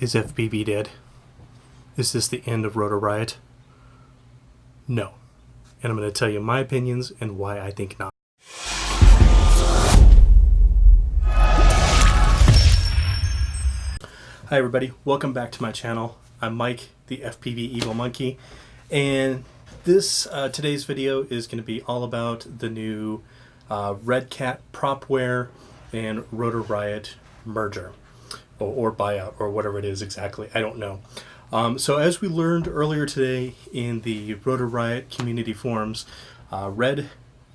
Is FPV dead? Is this the end of Rotor Riot? No. And I'm going to tell you my opinions and why I think not. Hi everybody, welcome back to my channel. I'm Mike, the FPV Evil Monkey, and this today's video is going to be all about the new Red Cat propware and Rotor Riot merger, or buyout, or whatever it is exactly. I don't know. So as we learned earlier today in the Rotor Riot community forums, Red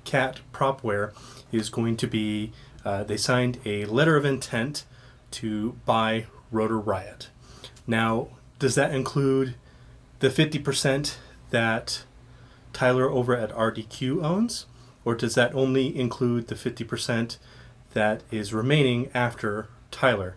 Cat propware is going to be, they signed a letter of intent to buy Rotor Riot. Now, does that include the 50% that Tyler over at RDQ owns? Or does that only include the 50% that is remaining after Tyler?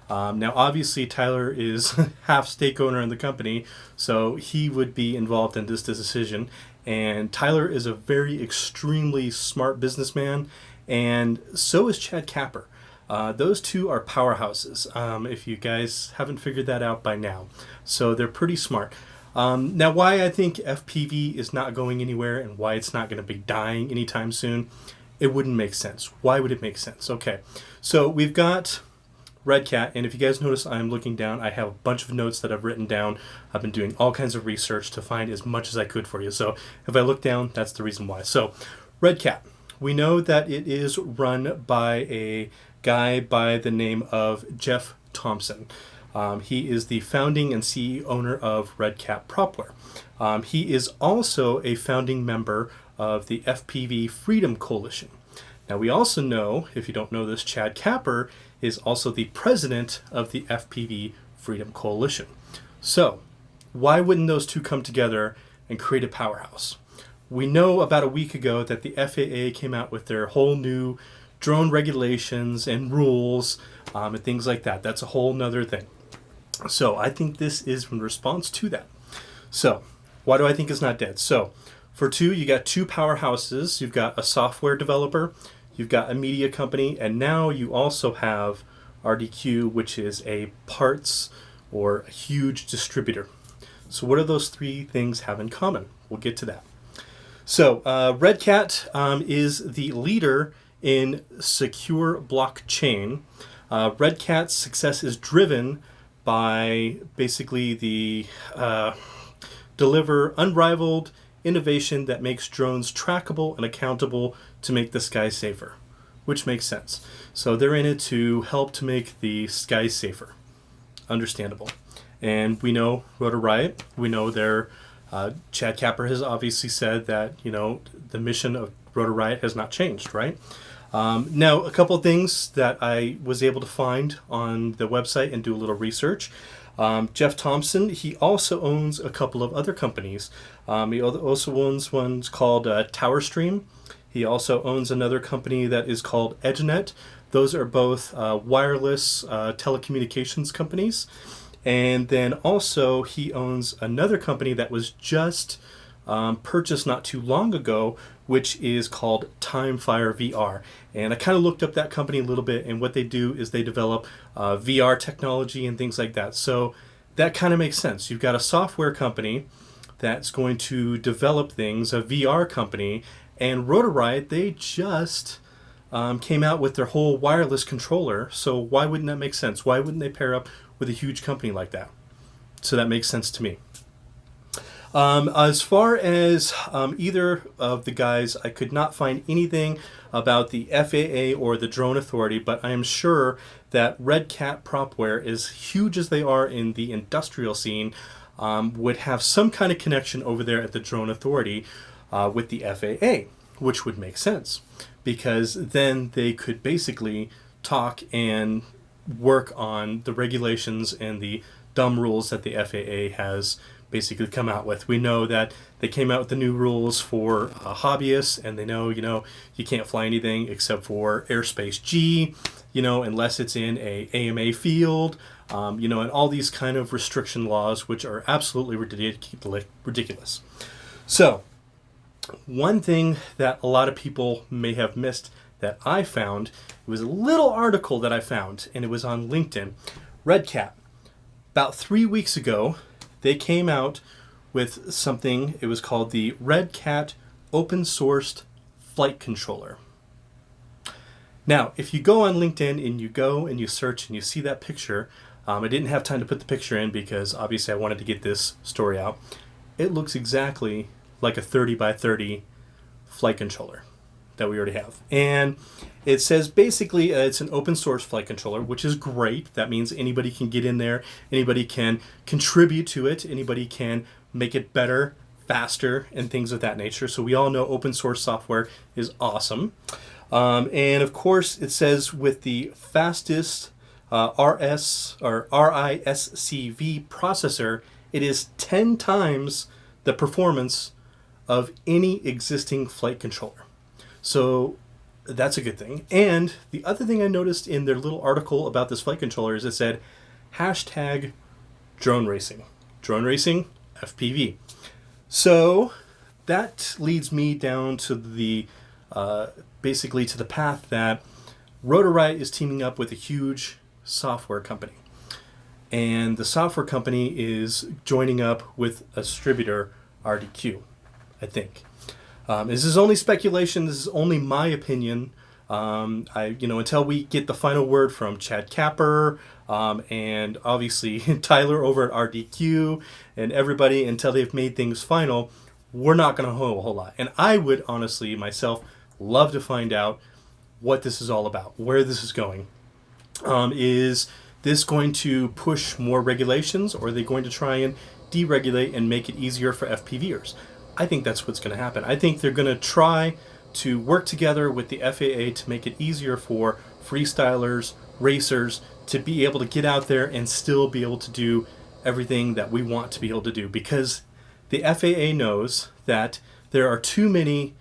Now, obviously, Tyler is half stake owner in the company, so he would be involved in this decision. And Tyler is a very extremely smart businessman, and so is Chad Kapper. Those two are powerhouses, if you guys haven't figured that out by now. So they're pretty smart. Now, why I think FPV is not going anywhere and why it's not going to be dying anytime soon, it wouldn't make sense. Why would it make sense? Okay, so we've got Red Cat, and if you guys notice, I'm looking down. I have a bunch of notes that I've written down. I've been doing all kinds of research to find as much as I could for you. So if I look down, that's the reason why. So Red Cat, we know that it is run by a guy by the name of Jeff Thompson. He is the founding and CEO owner of Red Cat propware. He is also a founding member of the FPV Freedom Coalition. Now, we also know, if you don't know this, Chad Kapper is also the president of the FPV Freedom Coalition. So, why wouldn't those two come together and create a powerhouse? We know about a week ago that the FAA came out with their whole new drone regulations and rules and things like that. That's a whole nother thing. So, I think this is in response to that. So, why do I think it's not dead? So, for two, you got two powerhouses. You've got a software developer, you've got a media company, and now you also have RDQ, which is a parts or a huge distributor. So what do those three things have in common? We'll get to that. So Red Cat is the leader in secure blockchain. Red Cat's success is driven by basically the deliver unrivaled innovation that makes drones trackable and accountable to make the sky safer, which makes sense. So they're in it to help to make the sky safer. Understandable. And we know Rotor Riot, we know their Chad Kapper has obviously said that, you know, the mission of Rotor Riot has not changed, right? Now, a couple of things that I was able to find on the website and do a little research. Jeff Thompson, he also owns a couple of other companies. He also owns one called TowerStream. He also owns another company that is called EdgeNet. Those are both wireless telecommunications companies. And then also he owns another company that was just purchased not too long ago, which is called Timefire VR. And I kind of looked up that company a little bit, and what they do is they develop VR technology and things like that. So that kind of makes sense. You've got a software company that's going to develop things, a VR company, and Rotor Riot, they just came out with their whole wireless controller. So why wouldn't that make sense? Why wouldn't they pair up with a huge company like that? So that makes sense to me. As far as either of the guys, I could not find anything about the FAA or the Drone Authority, but I am sure that Red Cat propware, as huge as they are in the industrial scene, would have some kind of connection over there at the Drone Authority with the FAA, which would make sense, because then they could basically talk and work on the regulations and the dumb rules that the FAA has basically come out with. We know that they came out with the new rules for hobbyists, and they know, you know, you can't fly anything except for airspace G, you know, unless it's in a AMA field, you know, and all these kind of restriction laws, which are absolutely ridiculous. So one thing that a lot of people may have missed that I found, it was a little article that I found, and it was on LinkedIn. Red Cat, about 3 weeks ago, they came out with something. It was called the Red Cat Open Sourced Flight Controller. Now, if you go on LinkedIn and you go and you search and you see that picture, I didn't have time to put the picture in because obviously I wanted to get this story out. It looks exactly like a 30 by 30 flight controller that we already have. And it says basically it's an open source flight controller, which is great. That means anybody can get in there, anybody can contribute to it, anybody can make it better, faster, and things of that nature. So we all know open source software is awesome. And of course it says with the fastest RISC-V processor, it is 10 times the performance of any existing flight controller. So that's a good thing. And the other thing I noticed in their little article about this flight controller is it said hashtag drone racing. Drone racing FPV. So that leads me down to the basically to the path that Rotor Riot is teaming up with a huge software company. And the software company is joining up with a distributor, RDQ, I think. This is only speculation. This is only my opinion. Until we get the final word from Chad Kapper and obviously Tyler over at RDQ and everybody, until they've made things final, we're not going to know a whole lot. And I would honestly myself love to find out what this is all about, where this is going. Is this going to push more regulations, or are they going to try and deregulate and make it easier for FPVers? I think that's what's going to happen. I think they're going to try to work together with the FAA to make it easier for freestylers, racers to be able to get out there and still be able to do everything that we want to be able to do, because the FAA knows that there are too many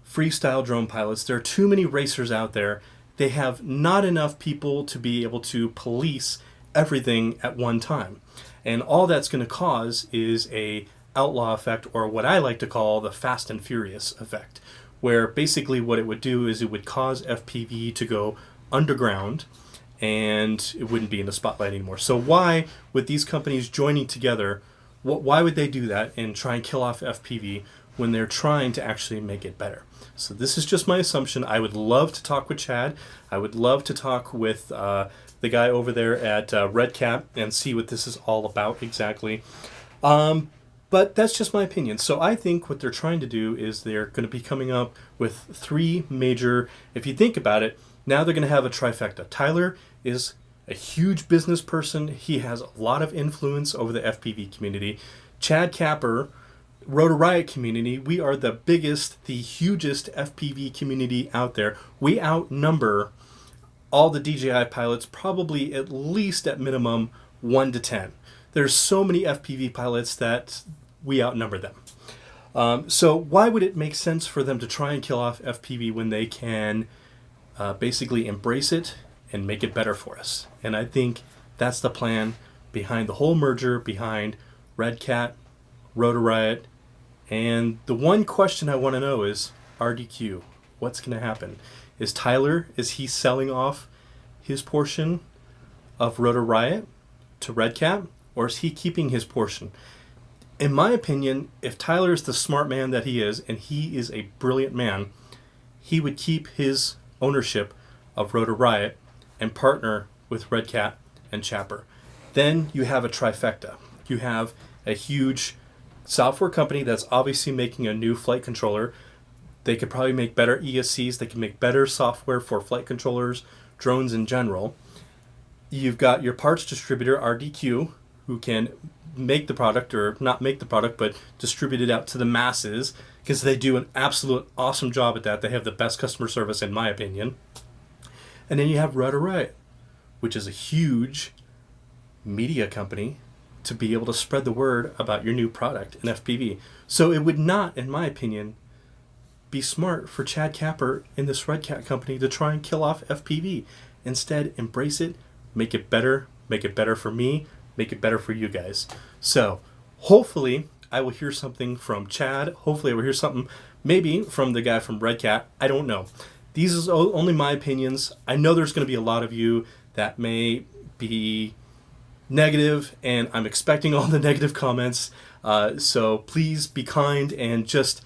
freestyle drone pilots, there are too many racers out there. They have not enough people to be able to police everything at one time. And all that's going to cause is a Outlaw Effect, or what I like to call the Fast and Furious effect, where basically what it would do is it would cause FPV to go underground and it wouldn't be in the spotlight anymore. So why, with these companies joining together, why would they do that and try and kill off FPV when they're trying to actually make it better? So this is just my assumption. I would love to talk with Chad. I would love to talk with the guy over there at Red Cat and see what this is all about exactly. But that's just my opinion. So I think what they're trying to do is they're going to be coming up with three major, if you think about it, now they're going to have a trifecta. Tyler is a huge business person. He has a lot of influence over the FPV community. Chad Kapper, Rotor Riot community, we are the biggest, the hugest FPV community out there. We outnumber all the DJI pilots, probably at least at minimum 1 to 10. There's so many FPV pilots that we outnumber them. So why would it make sense for them to try and kill off FPV when they can basically embrace it and make it better for us? And I think that's the plan behind the whole merger, behind Red Cat, Rotor Riot. And the one question I want to know is RDQ. What's going to happen? Is Tyler, is he selling off his portion of Rotor Riot to Red Cat, or is he keeping his portion? In my opinion, if Tyler is the smart man that he is, and he is a brilliant man, he would keep his ownership of Rotor Riot and partner with Red Cat and Chapper. Then you have a trifecta. You have a huge software company that's obviously making a new flight controller. They could probably make better ESCs. They can make better software for flight controllers, drones in general. You've got your parts distributor, RDQ, who can make the product, or not make the product, but distribute it out to the masses, because they do an absolute awesome job at that. They have the best customer service, in my opinion. And then you have Rotor Riot, which is a huge media company to be able to spread the word about your new product in FPV. So it would not, in my opinion, be smart for Chad Kapper in this Red Cat company to try and kill off FPV. Instead, embrace it, make it better for me, make it better for you guys. So hopefully I will hear something from Chad. Hopefully I will hear something maybe from the guy from Red Cat. I don't know. These are only my opinions. I know there's going to be a lot of you that may be negative, and I'm expecting all the negative comments. So please be kind and just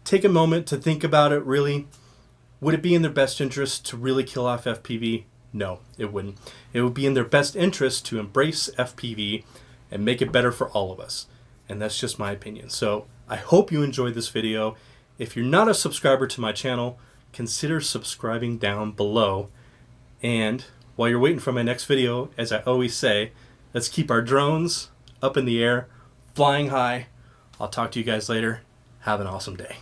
take a moment to think about it. Really, would it be in their best interest to really kill off FPV? No, it wouldn't. It would be in their best interest to embrace FPV and make it better for all of us. And that's just my opinion. So I hope you enjoyed this video. If you're not a subscriber to my channel, consider subscribing down below. And while you're waiting for my next video, as I always say, let's keep our drones up in the air, flying high. I'll talk to you guys later. Have an awesome day.